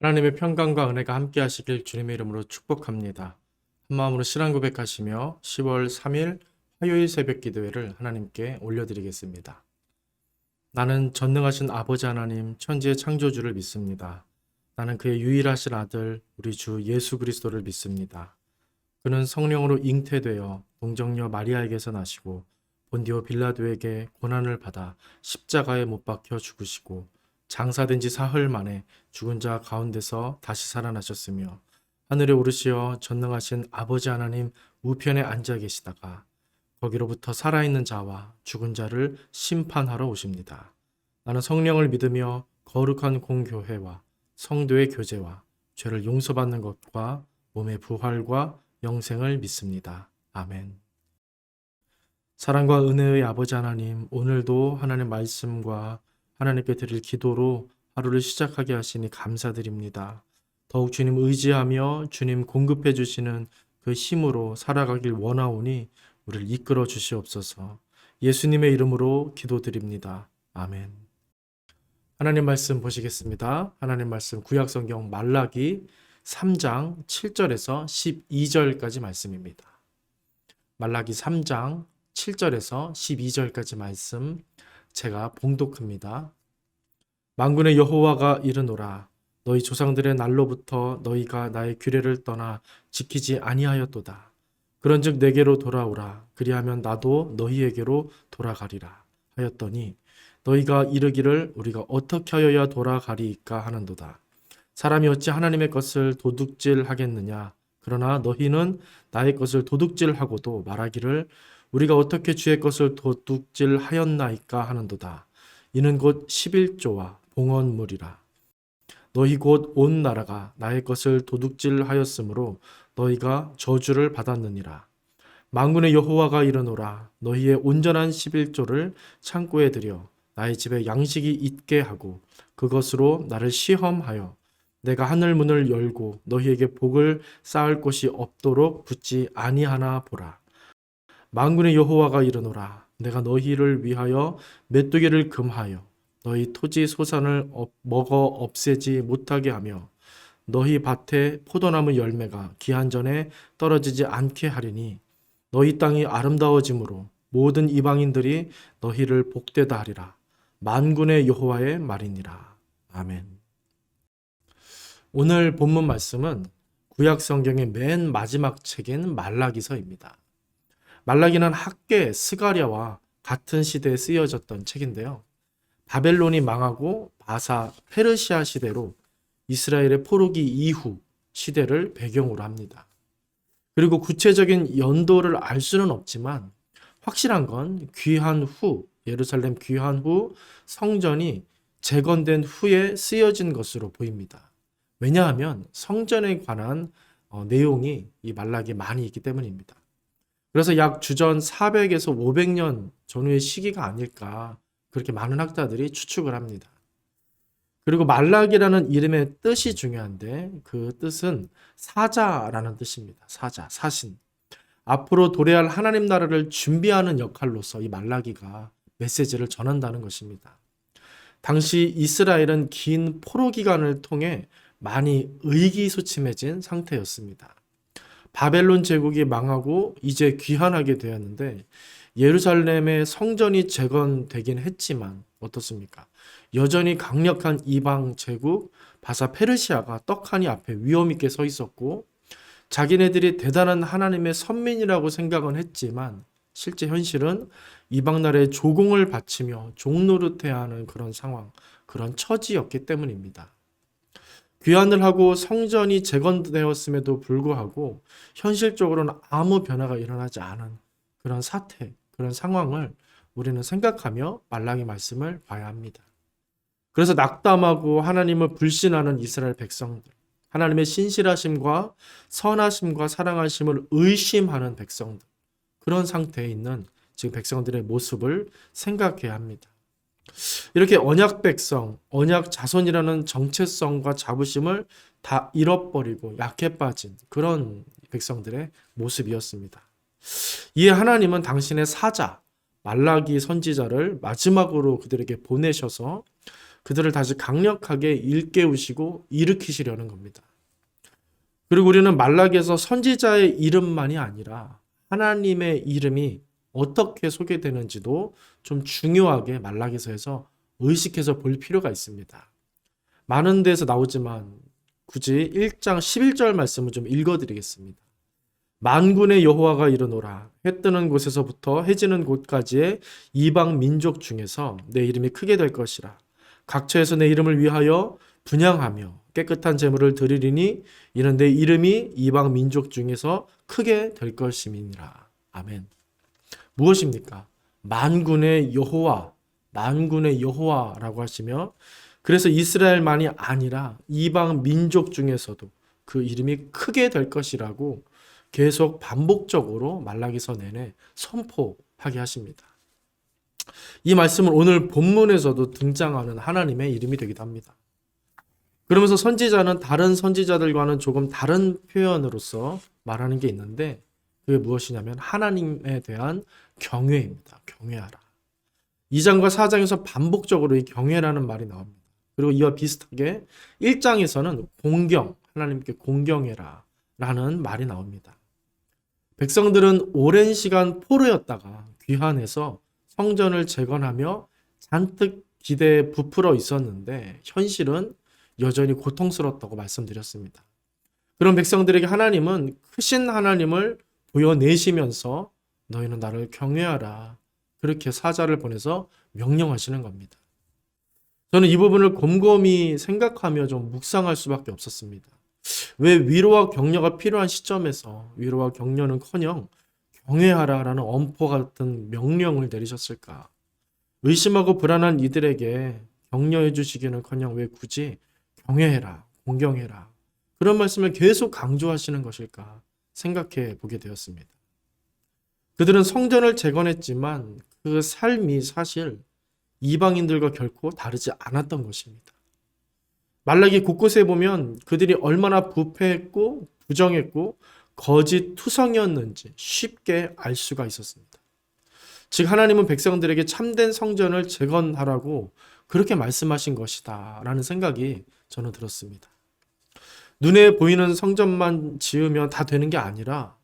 하나님의 평강과 은혜가 함께 하시길 주님의 이름으로 축복합니다. 한마음으로 신앙 고백하시며 10월 3일 화요일 새벽 기도회를 하나님께 올려드리겠습니다. 나는 전능하신 아버지 하나님 천지의 창조주를 믿습니다. 나는 그의 유일하신 아들 우리 주 예수 그리스도를 믿습니다. 그는 성령으로 잉태되어 동정녀 마리아에게서 나시고 본디오 빌라도에게 고난을 받아 십자가에 못 박혀 죽으시고 장사된 지 사흘 만에 죽은 자 가운데서 다시 살아나셨으며 하늘에 오르시어 전능하신 아버지 하나님 우편에 앉아 계시다가 거기로부터 살아있는 자와 죽은 자를 심판하러 오십니다. 나는 성령을 믿으며 거룩한 공교회와 성도의 교제와 죄를 용서받는 것과 몸의 부활과 영생을 믿습니다. 아멘. 사랑과 은혜의 아버지 하나님, 오늘도 하나님 말씀과 하나님께 드릴 기도로 하루를 시작하게 하시니 감사드립니다. 더욱 주님 의지하며 주님 공급해 주시는 그 힘으로 살아가길 원하오니 우리를 이끌어 주시옵소서. 예수님의 이름으로 기도드립니다. 아멘. 하나님 말씀 보시겠습니다. 하나님 말씀 구약성경 말라기 3장 7절에서 12절까지 말씀입니다. 말라기 3장 7절에서 12절까지 말씀 제가 봉독합니다. 만군의 여호와가 이르노라. 너희 조상들의 날로부터 너희가 나의 규례를 떠나 지키지 아니하였도다. 그런즉 내게로 돌아오라. 그리하면 나도 너희에게로 돌아가리라 하였더니 너희가 이르기를 우리가 어떻게 하여야 돌아가리이까 하는도다. 사람이 어찌 하나님의 것을 도둑질하겠느냐. 그러나 너희는 나의 것을 도둑질하고도 말하기를 우리가 어떻게 주의 것을 도둑질하였나이까 하는도다. 이는 곧 11조와 봉헌물이라. 너희 곧 온 나라가 나의 것을 도둑질하였으므로 너희가 저주를 받았느니라. 만군의 여호와가 이르노라. 너희의 온전한 11조를 창고에 들여 나의 집에 양식이 있게 하고 그것으로 나를 시험하여 내가 하늘 문을 열고 너희에게 복을 쌓을 곳이 없도록 붙지 아니하나 보라. 만군의 여호와가 이르노라. 내가 너희를 위하여 메뚜기를 금하여 너희 토지 소산을 먹어 없애지 못하게 하며 너희 밭에 포도나무 열매가 기한 전에 떨어지지 않게 하리니 너희 땅이 아름다워짐으로 모든 이방인들이 너희를 복되다 하리라. 만군의 여호와의 말이니라. 아멘. 오늘 본문 말씀은 구약 성경의 맨 마지막 책인 말라기서입니다. 말라기는 학계 스가랴와 같은 시대에 쓰여졌던 책인데요. 바벨론이 망하고 바사 페르시아 시대로 이스라엘의 포로기 이후 시대를 배경으로 합니다. 그리고 구체적인 연도를 알 수는 없지만 확실한 건 귀환 후, 예루살렘 귀환 후 성전이 재건된 후에 쓰여진 것으로 보입니다. 왜냐하면 성전에 관한 내용이 이 말라기에 많이 있기 때문입니다. 그래서 약 주전 400에서 500년 전후의 시기가 아닐까 그렇게 많은 학자들이 추측을 합니다. 그리고 말라기라는 이름의 뜻이 중요한데 그 뜻은 사자라는 뜻입니다. 사자, 사신. 앞으로 도래할 하나님 나라를 준비하는 역할로서 이 말라기가 메시지를 전한다는 것입니다. 당시 이스라엘은 긴 포로 기간을 통해 많이 의기소침해진 상태였습니다. 바벨론 제국이 망하고 이제 귀환하게 되었는데 예루살렘의 성전이 재건되긴 했지만 어떻습니까? 여전히 강력한 이방 제국 바사 페르시아가 떡하니 앞에 위험 있게 서 있었고 자기네들이 대단한 하나님의 선민이라고 생각은 했지만 실제 현실은 이방 나라의 조공을 바치며 종노릇해야 하는 그런 상황, 그런 처지였기 때문입니다. 귀환을 하고 성전이 재건되었음에도 불구하고 현실적으로는 아무 변화가 일어나지 않은 그런 사태, 그런 상황을 우리는 생각하며 말라기 말씀을 봐야 합니다. 그래서 낙담하고 하나님을 불신하는 이스라엘 백성들, 하나님의 신실하심과 선하심과 사랑하심을 의심하는 백성들, 그런 상태에 있는 지금 백성들의 모습을 생각해야 합니다. 이렇게 언약 백성, 언약 자손이라는 정체성과 자부심을 다 잃어버리고 약해 빠진 그런 백성들의 모습이었습니다. 이에 하나님은 당신의 사자, 말라기 선지자를 마지막으로 그들에게 보내셔서 그들을 다시 강력하게 일깨우시고 일으키시려는 겁니다. 그리고 우리는 말라기에서 선지자의 이름만이 아니라 하나님의 이름이 어떻게 소개되는지도 좀 중요하게 말라기서에서 의식해서 볼 필요가 있습니다. 많은 데서 나오지만 굳이 1장 11절 말씀을 좀 읽어드리겠습니다. 만군의 여호와가 이르노라. 해 뜨는 곳에서부터 해 지는 곳까지의 이방 민족 중에서 내 이름이 크게 될 것이라. 각처에서 내 이름을 위하여 분향하며 깨끗한 제물을 드리리니 이는 내 이름이 이방 민족 중에서 크게 될 것임이니라. 아멘. 무엇입니까? 만군의 여호와, 만군의 여호와라고 하시며, 그래서 이스라엘만이 아니라 이방 민족 중에서도 그 이름이 크게 될 것이라고 계속 반복적으로 말라기서 내내 선포하게 하십니다. 이 말씀은 오늘 본문에서도 등장하는 하나님의 이름이 되기도 합니다. 그러면서 선지자는 다른 선지자들과는 조금 다른 표현으로서 말하는 게 있는데, 그게 무엇이냐면 하나님에 대한 경외입니다. 경외하라. 2장과 4장에서 반복적으로 이 경외라는 말이 나옵니다. 그리고 이와 비슷하게 1장에서는 공경, 하나님께 공경해라 라는 말이 나옵니다. 백성들은 오랜 시간 포로였다가 귀환해서 성전을 재건하며 잔뜩 기대에 부풀어 있었는데 현실은 여전히 고통스럽다고 말씀드렸습니다. 그런 백성들에게 하나님은 크신 하나님을 보여내시면서 너희는 나를 경외하라, 그렇게 사자를 보내서 명령하시는 겁니다. 저는 이 부분을 곰곰이 생각하며 좀 묵상할 수밖에 없었습니다. 왜 위로와 격려가 필요한 시점에서 위로와 격려는커녕 경외하라라는 엄포 같은 명령을 내리셨을까? 의심하고 불안한 이들에게 격려해 주시기는커녕 왜 굳이 경외해라, 공경해라, 그런 말씀을 계속 강조하시는 것일까 생각해 보게 되었습니다. 그들은 성전을 재건했지만 그 삶이 사실 이방인들과 결코 다르지 않았던 것입니다. 말라기 곳곳에 보면 그들이 얼마나 부패했고 부정했고 거짓 투성이었는지 쉽게 알 수가 있었습니다. 즉 하나님은 백성들에게 참된 성전을 재건하라고 그렇게 말씀하신 것이다 라는 생각이 저는 들었습니다. 눈에 보이는 성전만 지으면 다 되는 게 아니라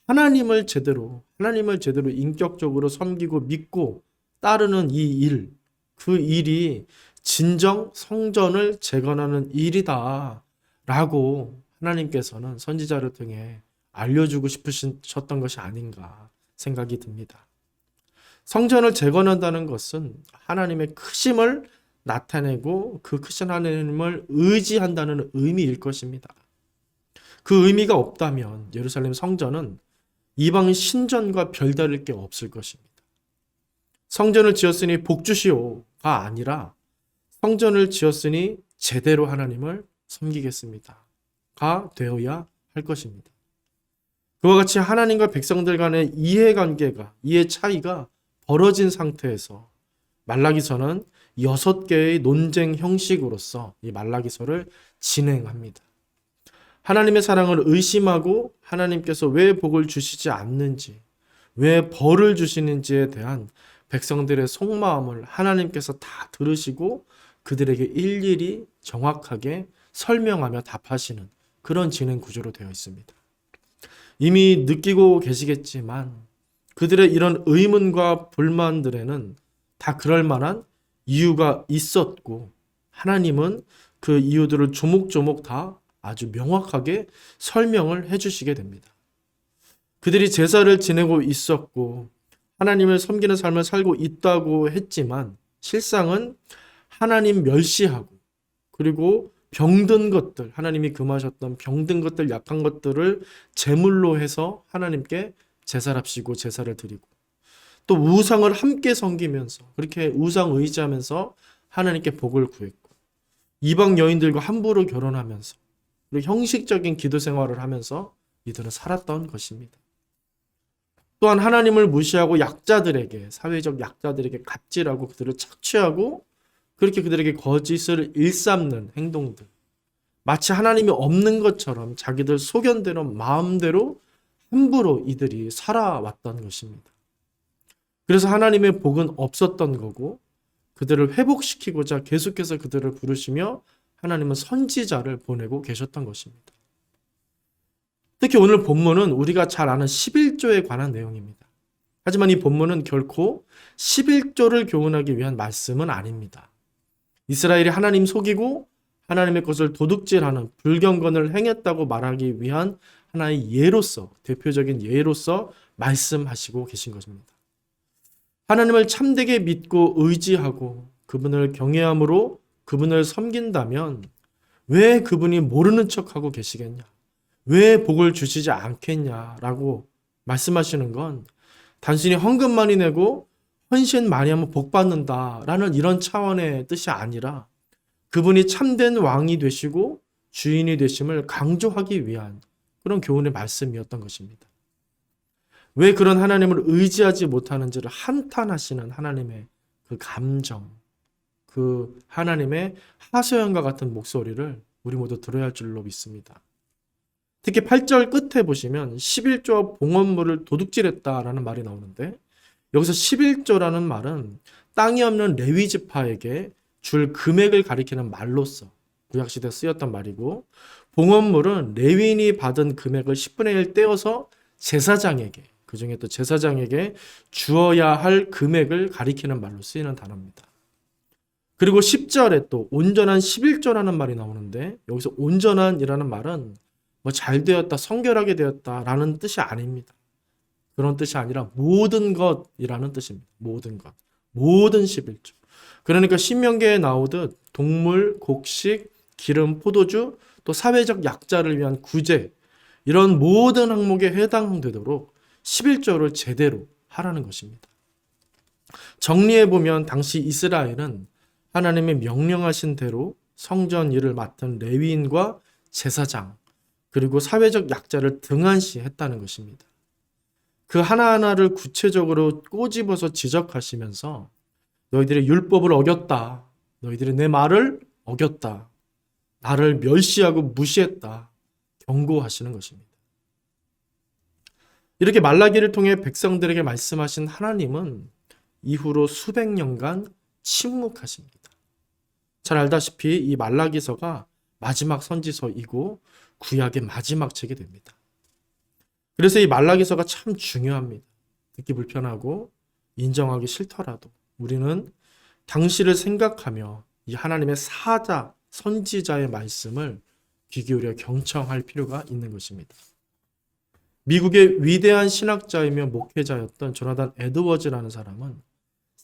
하나님을 제대로 인격적으로 섬기고 믿고 따르는 이 일, 그 일이 진정 성전을 재건하는 일이다 라고 하나님께서는 선지자를 통해 알려주고 싶으셨던 것이 아닌가 생각이 듭니다. 성전을 재건한다는 것은 하나님의 크심을 나타내고 그 크신 하나님을 의지한다는 의미일 것입니다. 그 의미가 없다면 예루살렘 성전은 이방 신전과 별다를 게 없을 것입니다. 성전을 지었으니 복주시오가 아니라 성전을 지었으니 제대로 하나님을 섬기겠습니다 가 되어야 할 것입니다. 그와 같이 하나님과 백성들 간의 이해 차이가 벌어진 상태에서 말라기서는 6개의 논쟁 형식으로서 이 말라기서를 진행합니다. 하나님의 사랑을 의심하고 하나님께서 왜 복을 주시지 않는지, 왜 벌을 주시는지에 대한 백성들의 속마음을 하나님께서 다 들으시고 그들에게 일일이 정확하게 설명하며 답하시는 그런 진행 구조로 되어 있습니다. 이미 느끼고 계시겠지만 그들의 이런 의문과 불만들에는 다 그럴 만한 이유가 있었고 하나님은 그 이유들을 조목조목 다 아주 명확하게 설명을 해주시게 됩니다. 그들이 제사를 지내고 있었고 하나님을 섬기는 삶을 살고 있다고 했지만 실상은 하나님 멸시하고 그리고 병든 것들, 하나님이 금하셨던 병든 것들, 약한 것들을 제물로 해서 하나님께 제사랍시고 제사를 드리고 또 우상을 함께 섬기면서 그렇게 우상 의지하면서 하나님께 복을 구했고 이방 여인들과 함부로 결혼하면서 그리고 형식적인 기도 생활을 하면서 이들은 살았던 것입니다. 또한 하나님을 무시하고 약자들에게, 사회적 약자들에게 갑질하고 그들을 착취하고 그렇게 그들에게 거짓을 일삼는 행동들, 마치 하나님이 없는 것처럼 자기들 소견대로 마음대로 함부로 이들이 살아왔던 것입니다. 그래서 하나님의 복은 없었던 거고 그들을 회복시키고자 계속해서 그들을 부르시며 하나님은 선지자를 보내고 계셨던 것입니다. 특히 오늘 본문은 우리가 잘 아는 11조에 관한 내용입니다. 하지만 이 본문은 결코 11조를 교훈하기 위한 말씀은 아닙니다. 이스라엘이 하나님 속이고 하나님의 것을 도둑질하는 불경건을 행했다고 말하기 위한 하나의 예로서, 대표적인 예로서 말씀하시고 계신 것입니다. 하나님을 참되게 믿고 의지하고 그분을 경외함으로 그분을 섬긴다면 왜 그분이 모르는 척하고 계시겠냐? 왜 복을 주시지 않겠냐라고 말씀하시는 건 단순히 헌금 많이 내고 헌신 많이 하면 복 받는다라는 이런 차원의 뜻이 아니라 그분이 참된 왕이 되시고 주인이 되심을 강조하기 위한 그런 교훈의 말씀이었던 것입니다. 왜 그런 하나님을 의지하지 못하는지를 한탄하시는 하나님의 그 감정, 그 하나님의 하소연과 같은 목소리를 우리 모두 들어야 할 줄로 믿습니다. 특히 8절 끝에 보시면 11조와 봉헌물을 도둑질했다라는 말이 나오는데 여기서 11조라는 말은 땅이 없는 레위 지파에게 줄 금액을 가리키는 말로서 구약시대에 쓰였던 말이고 봉헌물은 레위인이 받은 금액을 10분의 1 떼어서 제사장에게 그중에 또 제사장에게 주어야 할 금액을 가리키는 말로 쓰이는 단어입니다. 그리고 10절에 또 온전한 11조라는 말이 나오는데 여기서 온전한이라는 말은 뭐 잘 되었다, 성결하게 되었다라는 뜻이 아닙니다. 그런 뜻이 아니라 모든 것이라는 뜻입니다. 모든 것. 모든 11조. 그러니까 신명기에 나오듯 동물, 곡식, 기름, 포도주, 또 사회적 약자를 위한 구제 이런 모든 항목에 해당되도록 11조를 제대로 하라는 것입니다. 정리해보면 당시 이스라엘은 하나님의 명령하신 대로 성전 일을 맡은 레위인과 제사장 그리고 사회적 약자를 등한시했다는 것입니다. 그 하나하나를 구체적으로 꼬집어서 지적하시면서 너희들이 율법을 어겼다. 너희들이 내 말을 어겼다. 나를 멸시하고 무시했다. 경고하시는 것입니다. 이렇게 말라기를 통해 백성들에게 말씀하신 하나님은 이후로 수백 년간 침묵하십니다. 잘 알다시피 이 말라기서가 마지막 선지서이고 구약의 마지막 책이 됩니다. 그래서 이 말라기서가 참 중요합니다. 듣기 불편하고 인정하기 싫더라도 우리는 당시를 생각하며 이 하나님의 사자, 선지자의 말씀을 귀 기울여 경청할 필요가 있는 것입니다. 미국의 위대한 신학자이며 목회자였던 조나단 에드워즈라는 사람은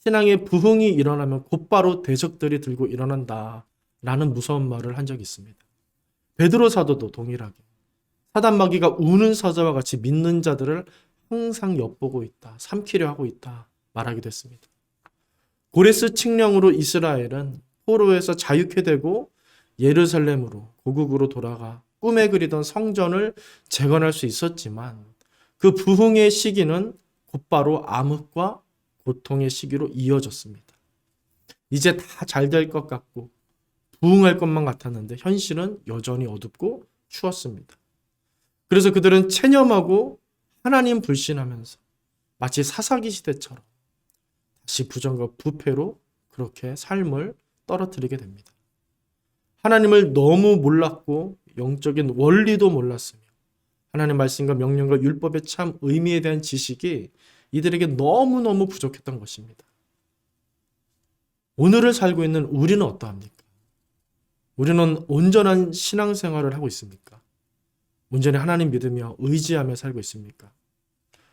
신앙의 부흥이 일어나면 곧바로 대적들이 들고 일어난다라는 무서운 말을 한 적이 있습니다. 베드로 사도도 동일하게 사단 마귀가 우는 사자와 같이 믿는 자들을 항상 엿보고 있다, 삼키려 하고 있다 말하기도 했습니다. 고레스 칙령으로 이스라엘은 포로에서 자유케 되고 예루살렘으로 고국으로 돌아가 꿈에 그리던 성전을 재건할 수 있었지만 그 부흥의 시기는 곧바로 암흑과 고통의 시기로 이어졌습니다. 이제 다 잘 될 것 같고 부흥할 것만 같았는데 현실은 여전히 어둡고 추웠습니다. 그래서 그들은 체념하고 하나님 불신하면서 마치 사사기 시대처럼 다시 부정과 부패로 그렇게 삶을 떨어뜨리게 됩니다. 하나님을 너무 몰랐고 영적인 원리도 몰랐으며 하나님의 말씀과 명령과 율법의 참 의미에 대한 지식이 이들에게 너무너무 부족했던 것입니다. 오늘을 살고 있는 우리는 어떠합니까? 우리는 온전한 신앙생활을 하고 있습니까? 온전히 하나님 믿으며 의지하며 살고 있습니까?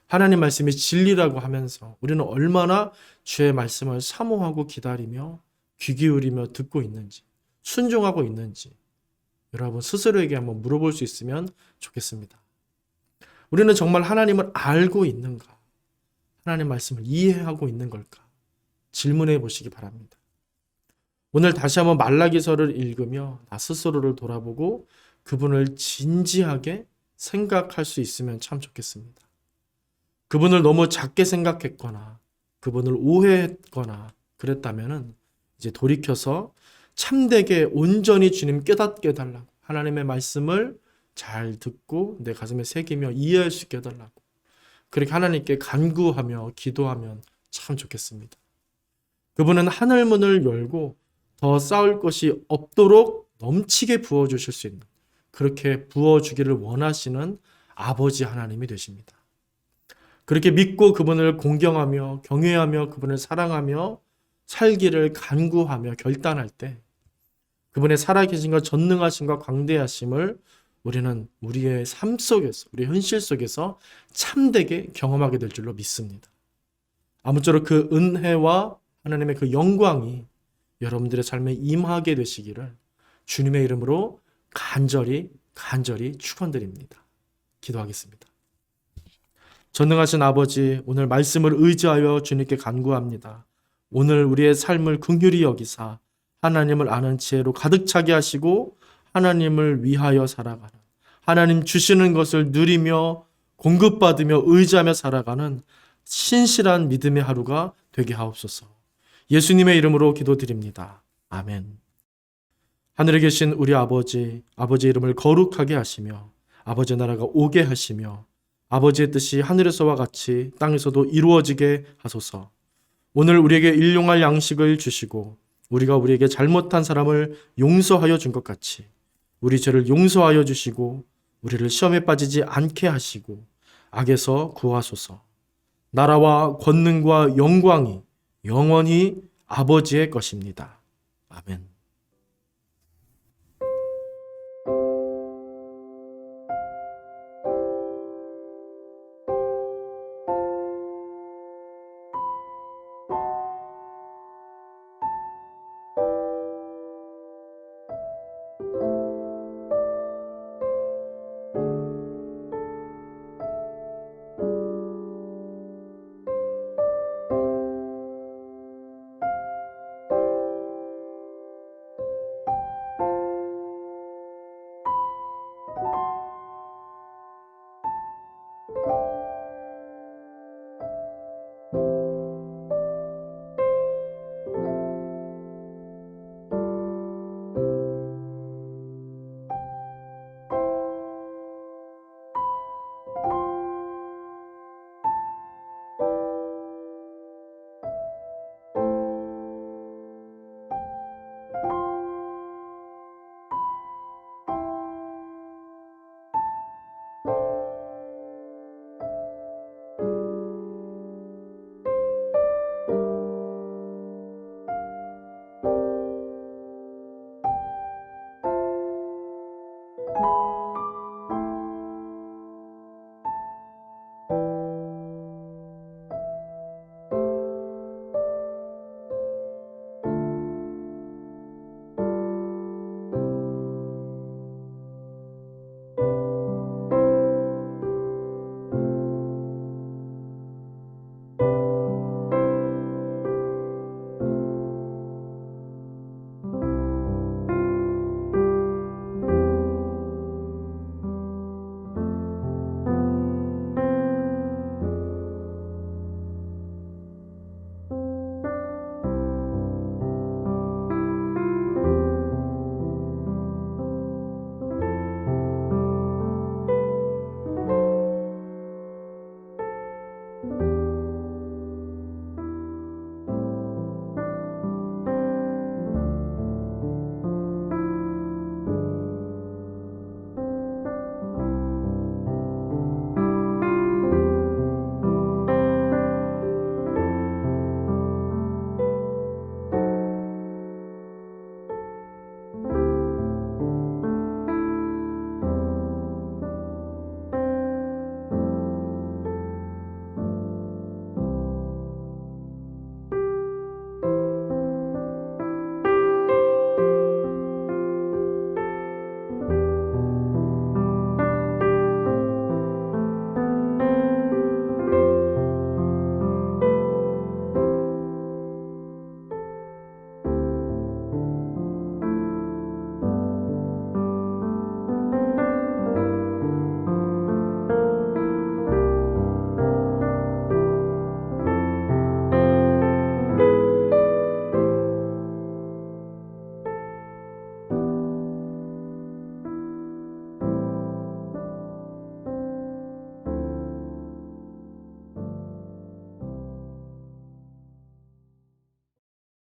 하나님 말씀이 진리라고 하면서 우리는 얼마나 주의 말씀을 사모하고 기다리며 귀 기울이며 듣고 있는지, 순종하고 있는지 여러분 스스로에게 한번 물어볼 수 있으면 좋겠습니다. 우리는 정말 하나님을 알고 있는가? 하나님 말씀을 이해하고 있는 걸까? 질문해 보시기 바랍니다. 오늘 다시 한번 말라기서를 읽으며 나 스스로를 돌아보고 그분을 진지하게 생각할 수 있으면 참 좋겠습니다. 그분을 너무 작게 생각했거나 그분을 오해했거나 그랬다면 이제 돌이켜서 참되게 온전히 주님 깨닫게 해달라고 하나님의 말씀을 잘 듣고 내 가슴에 새기며 이해할 수 있게 해달라고 그렇게 하나님께 간구하며 기도하면 참 좋겠습니다. 그분은 하늘 문을 열고 더 쌓을 것이 없도록 넘치게 부어주실 수 있는, 그렇게 부어주기를 원하시는 아버지 하나님이 되십니다. 그렇게 믿고 그분을 공경하며 경외하며 그분을 사랑하며 살기를 간구하며 결단할 때 그분의 살아계신과 전능하심과 광대하심을 우리는 우리의 삶 속에서, 우리의 현실 속에서 참되게 경험하게 될 줄로 믿습니다. 아무쪼록 그 은혜와 하나님의 그 영광이 여러분들의 삶에 임하게 되시기를 주님의 이름으로 간절히 축원드립니다. 기도하겠습니다. 전능하신 아버지, 오늘 말씀을 의지하여 주님께 간구합니다. 오늘 우리의 삶을 긍휼히 여기사 하나님을 아는 지혜로 가득 차게 하시고 하나님을 위하여 살아가는, 하나님 주시는 것을 누리며 공급받으며 의지하며 살아가는 신실한 믿음의 하루가 되게 하옵소서. 예수님의 이름으로 기도드립니다. 아멘. 하늘에 계신 우리 아버지, 아버지의 이름을 거룩하게 하시며 아버지의 나라가 오게 하시며 아버지의 뜻이 하늘에서와 같이 땅에서도 이루어지게 하소서. 오늘 우리에게 일용할 양식을 주시고 우리가 우리에게 잘못한 사람을 용서하여 준 것 같이 우리 죄를 용서하여 주시고 우리를 시험에 빠지지 않게 하시고 악에서 구하소서. 나라와 권능과 영광이 영원히 아버지의 것입니다. 아멘.